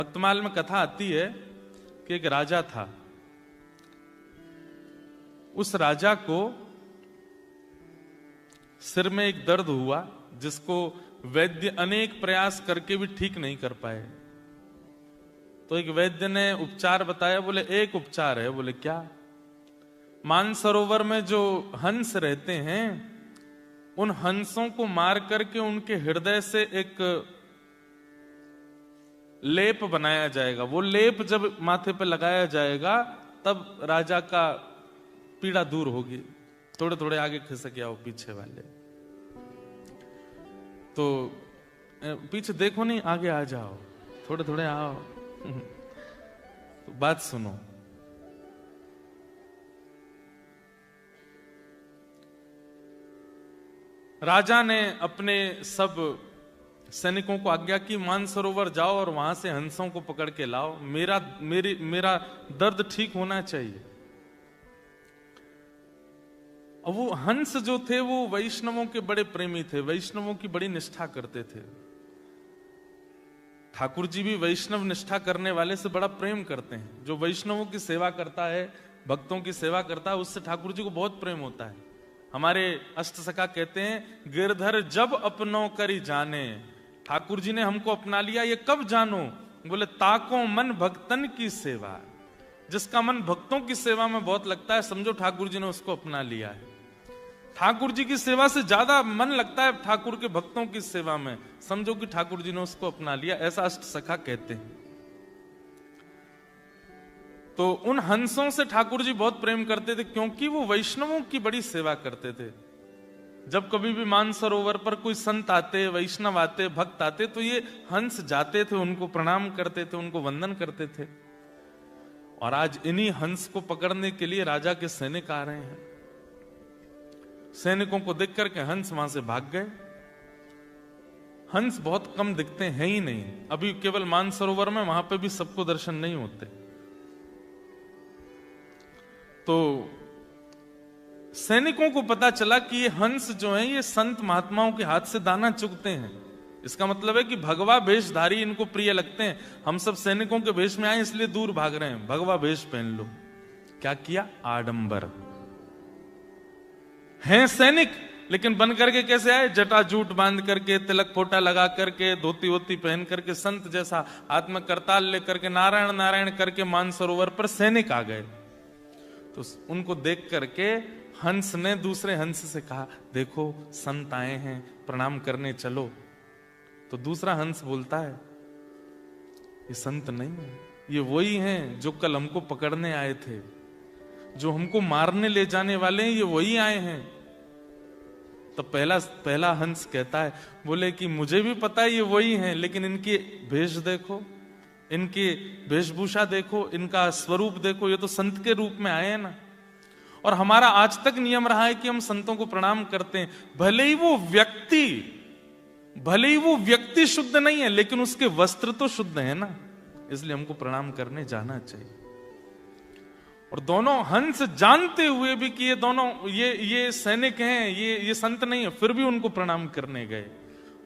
भक्तमाल में कथा आती है कि एक राजा था। उस राजा को सिर में एक दर्द हुआ जिसको वैद्य अनेक प्रयास करके भी ठीक नहीं कर पाए। तो एक वैद्य ने उपचार बताया। बोले एक उपचार है। बोले क्या? मानसरोवर में जो हंस रहते हैं उन हंसों को मार करके उनके हृदय से एक लेप बनाया जाएगा। वो लेप जब माथे पे लगाया जाएगा तब राजा का पीड़ा दूर होगी। थोड़े थोड़े आगे खिसक आओ पीछे वाले, तो पीछे देखो नहीं, आगे आ जाओ, थोड़े थोड़े आओ। तो बात सुनो। राजा ने अपने सब सैनिकों को आज्ञा की मानसरोवर जाओ और वहां से हंसों को पकड़ के लाओ। मेरा दर्द ठीक होना चाहिए। अब वो हंस जो थे वो वैष्णवों के बड़े प्रेमी थे, वैष्णवों की बड़ी निष्ठा करते थे। ठाकुर जी भी वैष्णव निष्ठा करने वाले से बड़ा प्रेम करते हैं। जो वैष्णवों की सेवा करता है, भक्तों की सेवा करता है, उससे ठाकुर जी को बहुत प्रेम होता है। हमारे अष्ट सखा कहते हैं, गिरधर जब अपनों करी जाने। ठाकुर जी ने हमको अपना लिया, ये कब जानो? बोले ताको मन भक्तन की सेवा। जिसका मन भक्तों की सेवा में बहुत लगता है, समझो ठाकुर जी ने उसको अपना लिया है। ठाकुर जी की सेवा से ज्यादा मन लगता है ठाकुर के भक्तों की सेवा में, समझो कि ठाकुर जी ने उसको अपना लिया। ऐसा अष्ट सखा कहते हैं। तो उन हंसों से ठाकुर जी बहुत प्रेम करते थे क्योंकि वो वैष्णवों की बड़ी सेवा करते थे। जब कभी भी मानसरोवर पर कोई संत आते, वैष्णव आते, भक्त आते, तो ये हंस जाते थे, उनको प्रणाम करते थे, उनको वंदन करते थे। और आज इन्हीं हंस को पकड़ने के लिए राजा के सैनिक आ रहे हैं। सैनिकों को देख करके हंस वहां से भाग गए। हंस बहुत कम दिखते हैं ही नहीं। अभी केवल मानसरोवर में, वहां पे भी सबको दर्शन नहीं होते। तो सैनिकों को पता चला कि ये हंस जो है ये संत महात्माओं के हाथ से दाना चुगते हैं। इसका मतलब है कि भगवा वेशधारी इनको प्रिय लगते हैं। हम सब सैनिकों के वेश में आए इसलिए दूर भाग रहे हैं। भगवा वेश पहन लो। क्या किया? आडंबर। हैं सैनिक, लेकिन बन करके कैसे आए? जटा जूट बांध करके, तिलक फोटा लगा करके, धोती वोती पहन करके, संत जैसा हाथ में करताल लेकर के नारायण नारायण करके मानसरोवर पर सैनिक आ गए। तो उनको देख करके हंस ने दूसरे हंस से कहा, देखो संत आए हैं, प्रणाम करने चलो। तो दूसरा हंस बोलता है, ये संत नहीं है, ये वही हैं जो कल हमको पकड़ने आए थे, जो हमको मारने ले जाने वाले हैं, ये वही आए हैं। तो पहला हंस कहता है, बोले कि मुझे भी पता है ये वही हैं, लेकिन इनके भेष देखो, इनकी वेशभूषा देखो, इनका स्वरूप देखो, ये तो संत के रूप में आए हैं ना। और हमारा आज तक नियम रहा है कि हम संतों को प्रणाम करते हैं। भले ही वो व्यक्ति शुद्ध नहीं है, लेकिन उसके वस्त्र तो शुद्ध है ना, इसलिए हमको प्रणाम करने जाना चाहिए। और दोनों हंस जानते हुए भी कि ये दोनों ये सैनिक हैं, ये संत नहीं है, फिर भी उनको प्रणाम करने गए।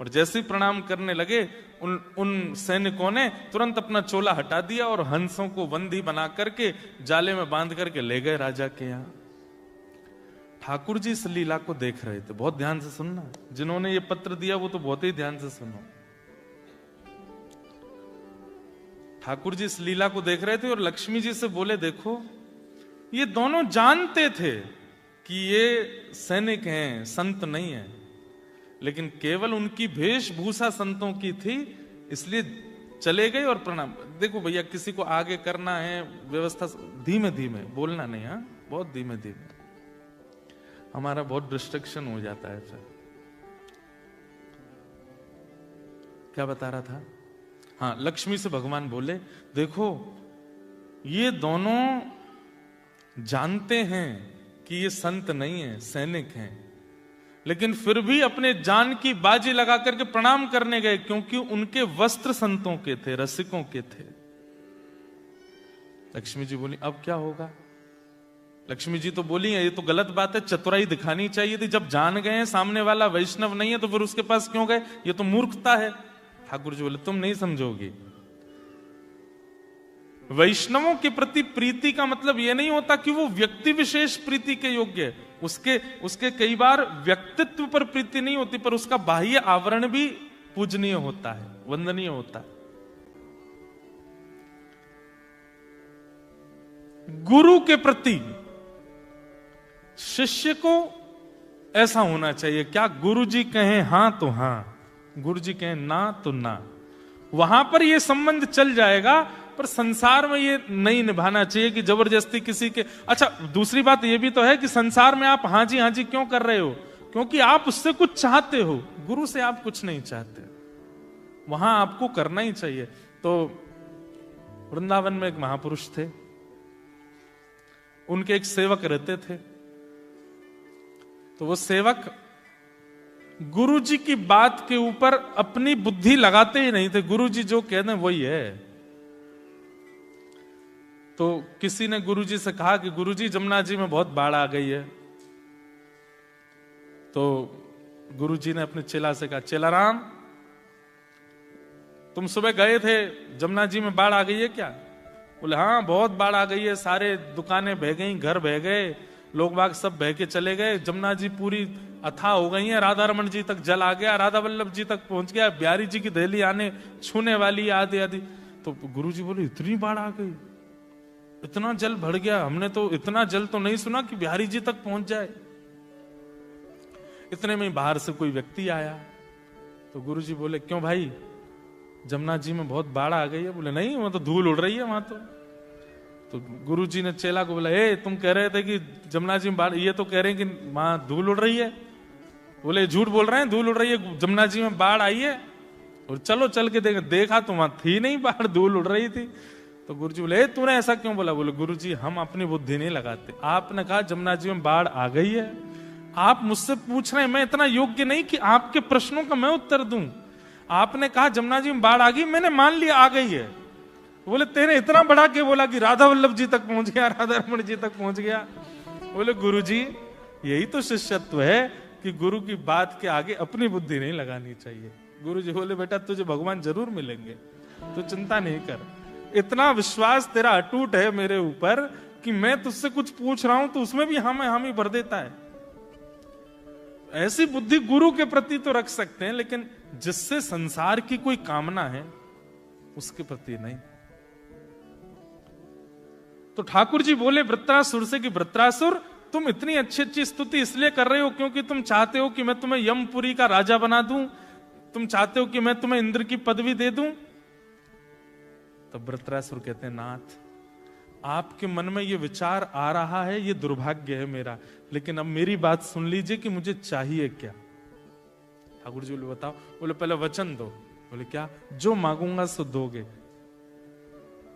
और जैसे ही प्रणाम करने लगे, उन सैनिकों ने तुरंत अपना चोला हटा दिया और हंसों को बंदी बना करके जाले में बांध करके ले गए राजा के यहां। ठाकुर जी इस लीला को देख रहे थे। बहुत ध्यान से सुनना, जिन्होंने ये पत्र दिया वो तो बहुत ही ध्यान से सुनो। ठाकुर जी इस लीला को देख रहे थे और लक्ष्मी जी से बोले, देखो ये दोनों जानते थे कि ये सैनिक हैं, संत नहीं है, लेकिन केवल उनकी वेशभूषा संतों की थी, इसलिए चले गए और प्रणाम। देखो भैया, किसी को आगे करना है व्यवस्था, धीमे धीमे बोलना नहीं, हाँ, बहुत धीमे धीमे, हमारा बहुत डिस्ट्रक्शन हो जाता है। फिर क्या बता रहा था? हाँ, लक्ष्मी से भगवान बोले, देखो ये दोनों जानते हैं कि ये संत नहीं है, सैनिक हैं, लेकिन फिर भी अपने जान की बाजी लगा करके प्रणाम करने गए, क्योंकि उनके वस्त्र संतों के थे, रसिकों के थे। लक्ष्मी जी बोली, अब क्या होगा? लक्ष्मी जी तो बोली, ये तो गलत बात है, चतुराई दिखानी चाहिए थी। जब जान गए हैं सामने वाला वैष्णव नहीं है तो फिर उसके पास क्यों गए? ये तो मूर्खता है। ठाकुर जी बोले, तुम नहीं समझोगी। वैष्णवों के प्रति प्रीति का मतलब यह नहीं होता कि वो व्यक्ति विशेष प्रीति के योग्य है। उसके कई बार व्यक्तित्व पर प्रीति नहीं होती, पर उसका बाह्य आवरण भी पूजनीय होता है, वंदनीय होता है। गुरु के प्रति शिष्य को ऐसा होना चाहिए, क्या गुरु जी कहें हां तो हां, गुरु जी कहें ना तो ना, वहां पर यह संबंध चल जाएगा। पर संसार में ये नहीं निभाना चाहिए कि जबरदस्ती किसी के। अच्छा, दूसरी बात यह भी तो है कि संसार में आप हाँ जी क्यों कर रहे हो? क्योंकि आप उससे कुछ चाहते हो, गुरु से आप कुछ नहीं चाहते, वहां आपको करना ही चाहिए। तो वृंदावन में एक महापुरुष थे, उनके एक सेवक रहते थे। तो वो सेवक गुरु जी की बात के ऊपर अपनी बुद्धि लगाते ही नहीं थे, गुरु जी जो कहते हैं वही है। तो किसी ने गुरुजी से कहा कि गुरुजी जमुना जी में बहुत बाढ़ आ गई है। तो गुरुजी ने अपने चेला से कहा, चेला राम, तुम सुबह गए थे, जमुना जी में बाढ़ आ गई है क्या? बोले हाँ बहुत बाढ़ आ गई है, सारे दुकानें बह गई, घर बह गए, लोग बाग सब बह के चले गए, जमुना जी पूरी अथाह हो गई है, राधा रमन जी तक जल आ गया, राधा वल्लभ जी तक पहुंच गया, बिहारी जी की दहली आने छूने वाली आदि आदि। तो गुरुजी बोले इतनी बाढ़ आ गई, इतना जल भर गया, हमने तो इतना जल तो नहीं सुना कि बिहारी जी तक पहुंच जाए। इतने में बाहर से कोई व्यक्ति आया। तो गुरुजी बोले क्यों भाई, जमुना जी में बहुत बाढ़ आ गई है? बोले नहीं, वहां तो धूल उड़ रही है वहां तो गुरुजी ने चेला को बोला, ए तुम कह रहे थे कि जमुना जी में बाढ़, ये तो कह रहे हैं कि वहां धूल उड़ रही है। बोले झूठ बोल रहे हैं, धूल उड़ रही है, जमुना जी में बाढ़ आई है। और चलो चल के देखा तो वहां थी नहीं बाढ़, धूल उड़ रही थी। तो गुरुजी बोले तूने ऐसा क्यों बोला? बोले गुरुजी हम अपनी बुद्धि नहीं लगाते, आपने कहा जमुना जी में बाढ़ आ गई है, आप मुझसे पूछ रहे हैं, मैं इतना योग्य नहीं कि आपके प्रश्नों का मैं उत्तर दूं। आपने कहा जमुना जी में बाढ़ आ गई, मैंने मान लिया आ गई है। बोले तेरे इतना बढ़ा के बोला कि राधा वल्लभ जी तक पहुंच गया, राधा रमन जी तक पहुंच गया। बोले गुरुजी यही तो शिष्यत्व है कि गुरु की बात के आगे अपनी बुद्धि नहीं लगानी चाहिए। गुरुजी बोले बेटा तुझे भगवान जरूर मिलेंगे, तू चिंता नहीं कर, इतना विश्वास तेरा अटूट है मेरे ऊपर कि मैं तुझसे कुछ पूछ रहा हूं तो उसमें भी हामी भर देता है। ऐसी बुद्धि गुरु के प्रति तो रख सकते हैं, लेकिन जिससे संसार की कोई कामना है उसके प्रति नहीं। तो ठाकुर जी बोले वृत्रासुर से कि वृत्रासुर तुम इतनी अच्छी अच्छी स्तुति इसलिए कर रहे हो क्योंकि तुम चाहते हो कि मैं तुम्हें यमपुरी का राजा बना दूं, तुम चाहते हो कि मैं तुम्हें इंद्र की पदवी दे दूं। तब वृत्रासुर कहते हैं नाथ आपके मन में ये विचार आ रहा है, ये दुर्भाग्य है मेरा, लेकिन अब मेरी बात सुन लीजिए कि मुझे चाहिए क्या। ठाकुर जी बोले बताओ। बोले पहले वचन दो। बोले क्या? जो मांगूंगा सो दोगे।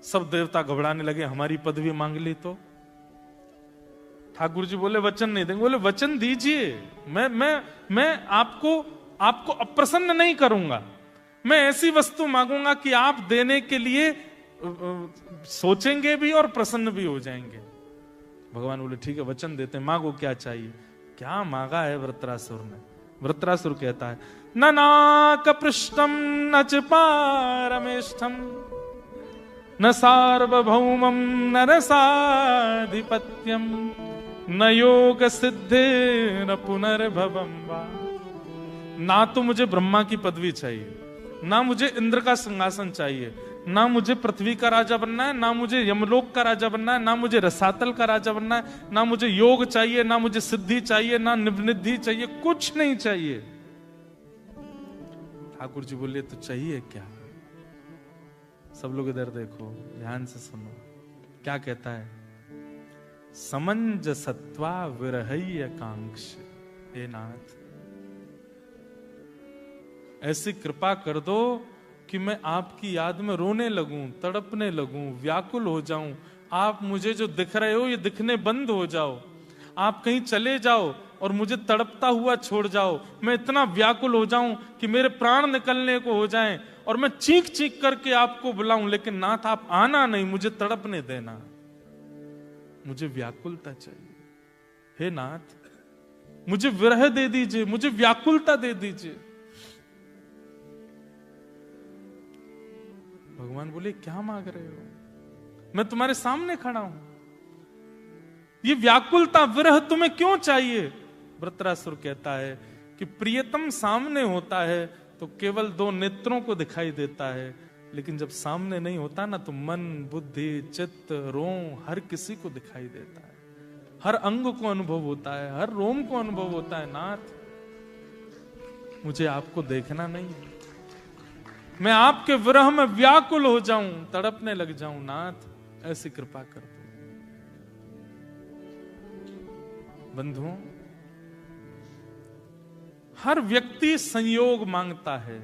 सब देवता घबराने लगे, हमारी पदवी मांग ली तो? ठाकुर जी बोले वचन नहीं देंगे। बोले वचन दीजिए, मैं आपको अप्रसन्न नहीं करूंगा, मैं ऐसी वस्तु मांगूंगा कि आप देने के लिए सोचेंगे भी और प्रसन्न भी हो जाएंगे। भगवान बोले ठीक है वचन देते हैं, मांगो क्या चाहिए। क्या मांगा है वृत्रासुर ने? वृत्रासुर कहता है न नाक पृष्ठम न च पारमेष्ठम न सार्वभौमम न रसाधिपत्यम न योग सिद्धे न पुनर्भवम वा। ना तो मुझे ब्रह्मा की पदवी चाहिए, ना मुझे इंद्र का सिंहासन चाहिए, ना मुझे पृथ्वी का राजा बनना है, ना मुझे यमलोक का राजा बनना है, ना मुझे रसातल का राजा बनना है, ना मुझे योग चाहिए, ना मुझे सिद्धि चाहिए, ना निवृद्धि चाहिए, कुछ नहीं चाहिए। ठाकुर जी बोले तो चाहिए क्या? सब लोग इधर देखो, ध्यान से सुनो क्या कहता है। समंजसत्वा विरहय कांक्ष, हे नाथ ऐसी कृपा कर दो कि मैं आपकी याद में रोने लगूं, तड़पने लगूं, व्याकुल हो जाऊं। आप मुझे जो दिख रहे हो ये दिखने बंद हो जाओ, आप कहीं चले जाओ और मुझे तड़पता हुआ छोड़ जाओ। मैं इतना व्याकुल हो जाऊं कि मेरे प्राण निकलने को हो जाएं और मैं चीख चीख करके आपको बुलाऊं, लेकिन नाथ आप आना नहीं, मुझे तड़पने देना, मुझे व्याकुलता चाहिए। हे नाथ मुझे विरह दे दीजिए, मुझे व्याकुलता दे दीजिए। भगवान बोले क्या मांग रहे हो? मैं तुम्हारे सामने खड़ा हूं, ये व्याकुलता विरह तुम्हें क्यों चाहिए? वृत्रासुर कहता है कि प्रियतम सामने होता है तो केवल दो नेत्रों को दिखाई देता है, लेकिन जब सामने नहीं होता ना तो मन, बुद्धि, चित्त, रोम हर किसी को दिखाई देता है, हर अंग को अनुभव होता है, हर रोम को अनुभव होता है। नाथ, मुझे आपको देखना नहीं है, मैं आपके विरह में व्याकुल हो जाऊं, तड़पने लग जाऊं। नाथ, ऐसी कृपा कर दो। बंधुओं, हर व्यक्ति संयोग मांगता है,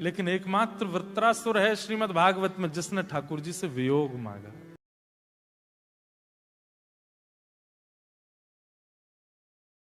लेकिन एकमात्र वृत्रासुर है श्रीमद् भागवत में जिसने ठाकुर जी से वियोग मांगा।